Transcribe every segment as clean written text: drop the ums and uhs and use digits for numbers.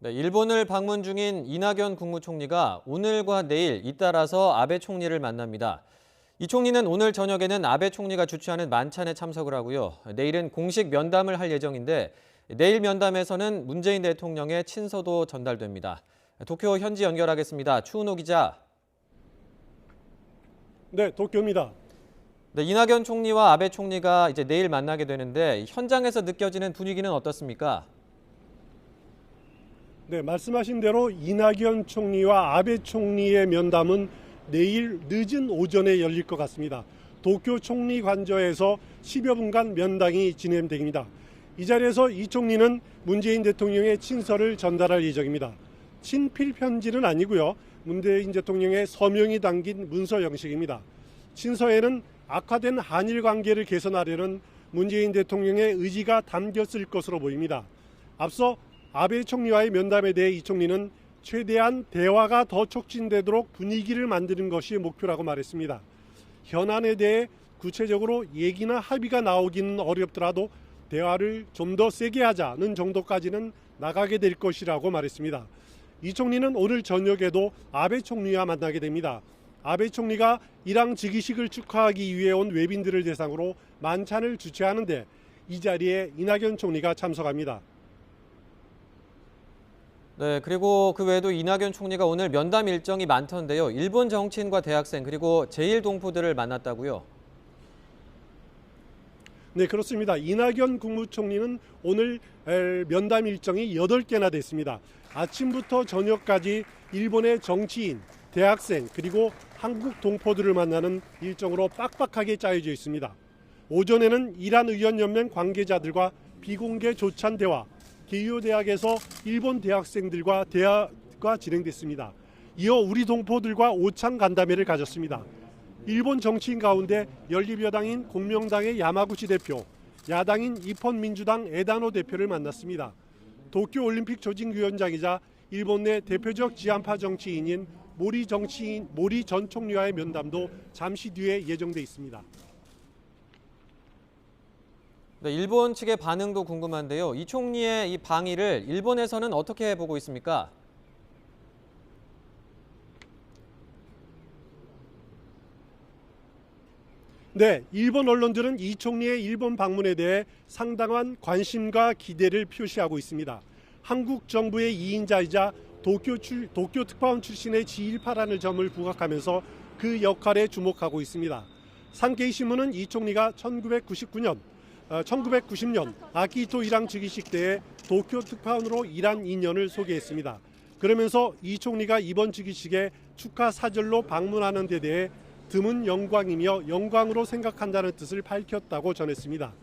네, 일본을 방문 중인 이낙연 국무총리가 오늘과 내일 잇따라서 아베 총리를 만납니다. 이 총리는 오늘 저녁에는 아베 총리가 주최하는 만찬에 참석을 하고요. 내일은 공식 면담을 할 예정인데 내일 면담에서는 문재인 대통령의 친서도 전달됩니다. 도쿄 현지 연결하겠습니다. 추은호 기자. 네, 도쿄입니다. 네, 이낙연 총리와 아베 총리가 이제 내일 만나게 되는데 현장에서 느껴지는 분위기는 어떻습니까? 네, 말씀하신 대로 이낙연 총리와 아베 총리의 면담은 내일 늦은 오전에 열릴 것 같습니다. 도쿄 총리관저에서 10여 분간 면담이 진행됩니다. 이 자리에서 이 총리는 문재인 대통령의 친서를 전달할 예정입니다. 친필 편지는 아니고요. 문재인 대통령의 서명이 담긴 문서 형식입니다. 친서에는 악화된 한일 관계를 개선하려는 문재인 대통령의 의지가 담겼을 것으로 보입니다. 앞서 아베 총리와의 면담에 대해 이 총리는 최대한 대화가 더 촉진되도록 분위기를 만드는 것이 목표라고 말했습니다. 현안에 대해 구체적으로 얘기나 합의가 나오기는 어렵더라도 대화를 좀 더 세게 하자는 정도까지는 나가게 될 것이라고 말했습니다. 이 총리는 오늘 저녁에도 아베 총리와 만나게 됩니다. 아베 총리가 일왕 즉위식을 축하하기 위해 온 외빈들을 대상으로 만찬을 주최하는데 이 자리에 이낙연 총리가 참석합니다. 네, 그리고 그 외에도 이낙연 총리가 오늘 면담 일정이 많던데요. 일본 정치인과 대학생 그리고 제1동포들을 만났다고요? 네, 그렇습니다. 이낙연 국무총리는 오늘 면담 일정이 8개나 됐습니다. 아침부터 저녁까지 일본의 정치인, 대학생 그리고 한국 동포들을 만나는 일정으로 빡빡하게 짜여져 있습니다. 오전에는 이란의원연맹 관계자들과 비공개 조찬 대화, 게이오 대학에서 일본 대학생들과 대화가 진행됐습니다. 이어 우리 동포들과 오찬 간담회를 가졌습니다. 일본 정치인 가운데 연립여당인 공명당의 야마구치 대표, 야당인 입헌민주당 에다노 대표를 만났습니다. 도쿄올림픽 조직위원장이자 일본 내 대표적 지한파 정치인인 모리 전 총리와의 면담도 잠시 뒤에 예정돼 있습니다. 네, 일본 측의 반응도 궁금한데요. 이 총리의 이 방일을 일본에서는 어떻게 보고 있습니까? 네, 일본 언론들은 이 총리의 일본 방문에 대해 상당한 관심과 기대를 표시하고 있습니다. 한국 정부의 2인자이자 도쿄 특파원 출신의 지일파라는 점을 부각하면서 그 역할에 주목하고 있습니다. 산케이 신문은 이 총리가 1990년 아키히토 일왕 즉위식 때에 도쿄 특파원으로 일한 인연을 소개했습니다. 그러면서 이 총리가 이번 즉위식에 축하 사절로 방문하는 데 대해 드문 영광이며 영광으로 생각한다는 뜻을 밝혔다고 전했습니다.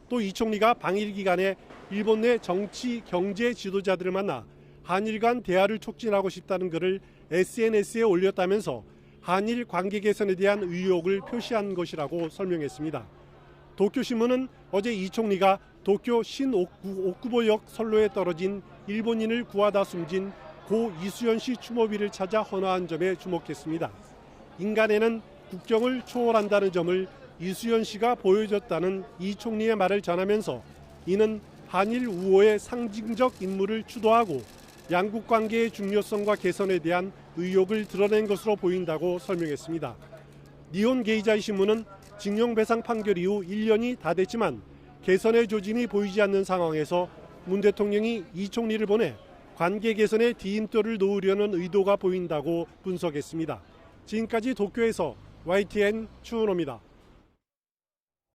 또 이 총리가 방일 기간에 일본 내 정치, 경제 지도자들을 만나 한일 간 대화를 촉진하고 싶다는 글을 SNS에 올렸다면서 한일 관계 개선에 대한 의욕을 표시한 것이라고 설명했습니다. 도쿄신문은 어제 이 총리가 도쿄 신옥구보역 선로에 떨어진 일본인을 구하다 숨진 고 이수연 씨 추모비를 찾아 헌화한 점에 주목했습니다. 인간에는 국경을 초월한다는 점을 이수연 씨가 보여줬다는 이 총리의 말을 전하면서 이는 한일 우호의 상징적 임무를 주도하고 양국 관계의 중요성과 개선에 대한 의욕을 드러낸 것으로 보인다고 설명했습니다. 니혼 게이자이 신문은 징용 배상 판결 이후 1년이 다 됐지만 개선의 조짐이 보이지 않는 상황에서 문 대통령이 이 총리를 보내 관계 개선에 디딤돌을 놓으려는 의도가 보인다고 분석했습니다. 지금까지 도쿄에서 YTN 추은호입니다.